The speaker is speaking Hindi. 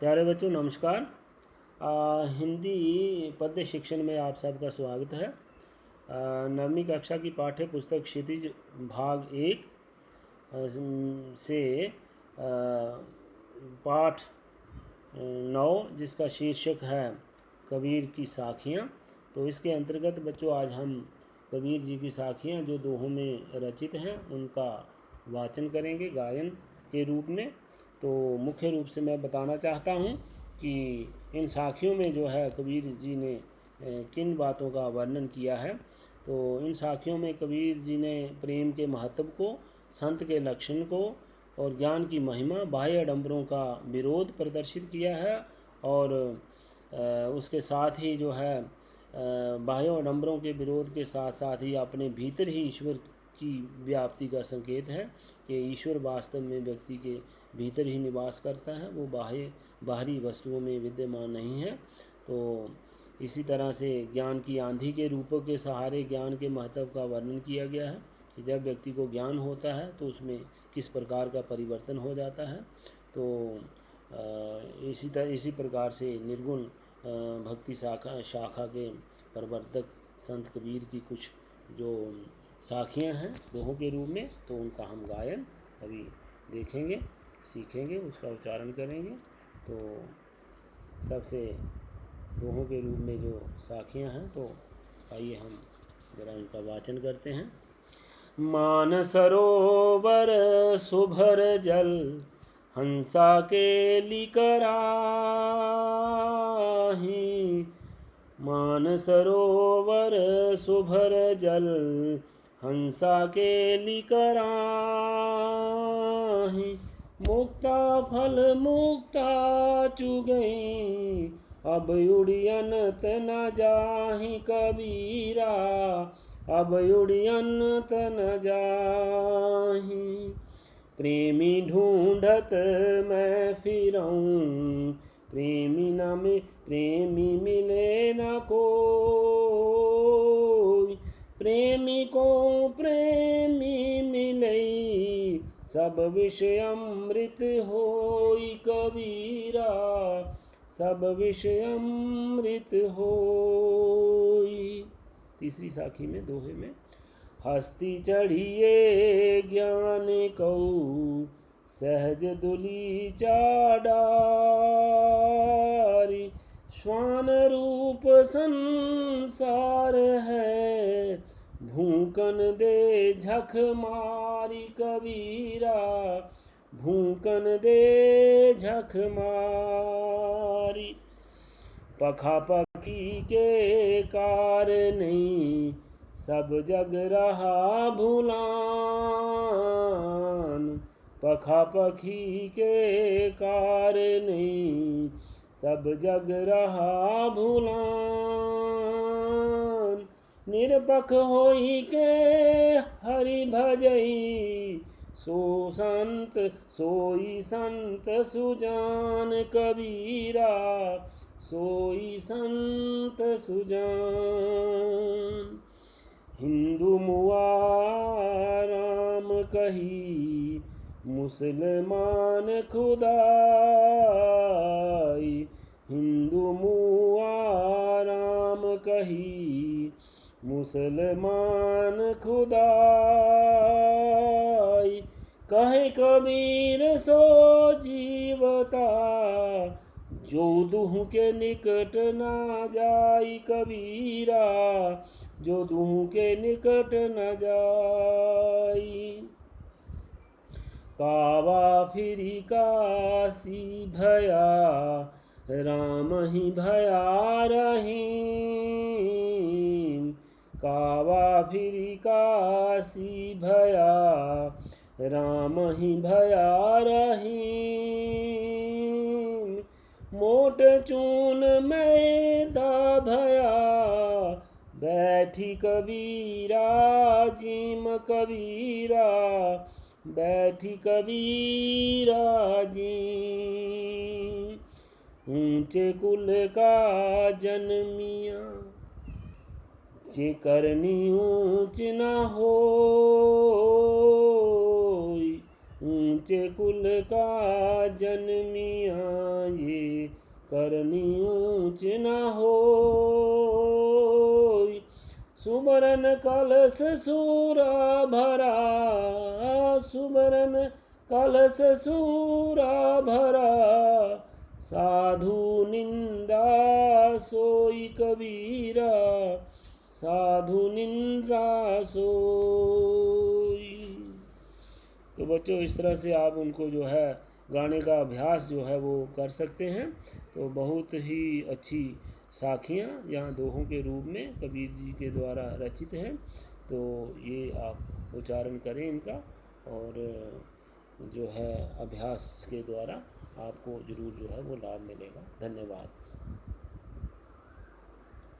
प्यारे बच्चों नमस्कार। हिंदी पद्य शिक्षण में आप सबका स्वागत है। नववीं कक्षा की पाठ्य पुस्तक क्षितिज भाग 1 से पाठ 9 जिसका शीर्षक है कबीर की साखियाँ। तो इसके अंतर्गत बच्चों आज हम कबीर जी की साखियाँ जो दोहों में रचित हैं उनका वाचन करेंगे गायन के रूप में। तो मुख्य रूप से मैं बताना चाहता हूँ कि इन साखियों में जो है कबीर जी ने किन बातों का वर्णन किया है। तो इन साखियों में कबीर जी ने प्रेम के महत्व को, संत के लक्षण को और ज्ञान की महिमा, बाह्य आडंबरों का विरोध प्रदर्शित किया है। और उसके साथ ही जो है बाह्य आडंबरों के विरोध के साथ साथ ही अपने भीतर ही ईश्वर की व्याप्ति का संकेत है कि ईश्वर वास्तव में व्यक्ति के भीतर ही निवास करता है, वो बाहरी वस्तुओं में विद्यमान नहीं है। तो इसी तरह से ज्ञान की आंधी के रूपों के सहारे ज्ञान के महत्व का वर्णन किया गया है कि जब व्यक्ति को ज्ञान होता है तो उसमें किस प्रकार का परिवर्तन हो जाता है। तो इसी प्रकार से निर्गुण भक्ति शाखा के प्रवर्तक संत कबीर की कुछ जो साखियाँ हैं दोहों के रूप में, तो उनका हम गायन अभी देखेंगे, सीखेंगे, उसका उच्चारण करेंगे। तो सबसे दोहों के रूप में जो साखियाँ हैं तो आइए हम जरा उनका वाचन करते हैं। मान सरोवर सुभर जल हंसा के लिकराही, मान सरोवर सुभर जल हंसा के लिकराही, मुक्ता फल मुक्ता चुगई अब उड़ियनत न जाहि कबीरा, अब उड़ियनत न जाहि, प्रेमी ढूंढत मैं फिरऊँ प्रेमी मिले न कोई, प्रेमी को प्रेमी मिलई सब विषय अमृत होई कबीरा, सब विषय अमृत होई। तीसरी साखी में दोहे में हस्ती चढ़िए ज्ञान कऊ सहज दुली चाडारी, श्वान रूप संसार है भूकन दे झक मारी कबीरा, भूकन दे झक मारी, पखा पखी के कारणी सब जग रहा भुलान, पखा पखी के कारणी सब जग रहा भुलान, निरपख होई के हरि भजई सोई संत सुजान कबीरा, सोई संत सुजान, हिंदू मुआ राम कही मुसलमान खुदाई, हिंदू मुआ राम कही मुसलमान खुदाई, कहे कबीर सो जीवता जो दुह के निकट ना जाई कबीरा, जो दुह के निकट न जाई, कावा फिरी काशी भया राम ही भया रहीम, कावा फिरी काशी भया राम ही भया रहीम, मोट चून मैदा भया बैठी कबीरा जिम कबीरा, बैठी कबीरा जिम, ऊंचे कुल का जन्मिया जे करनी ऊंच न होई, ऊंचे कुल का जन्मिया ये करनी ऊंच न होय। सुमरन कलश सूरा भरा, सुमरन कलश सूरा भरा, साधु निंदा सोई कबीरा, साधु निंदा सोई। तो बच्चों इस तरह से आप उनको जो है गाने का अभ्यास जो है वो कर सकते हैं। तो बहुत ही अच्छी साखियाँ यहाँ दोहों के रूप में कबीर जी के द्वारा रचित हैं। तो ये आप उच्चारण करें इनका, और जो है अभ्यास के द्वारा आपको ज़रूर जो है वो लाभ मिलेगा। धन्यवाद।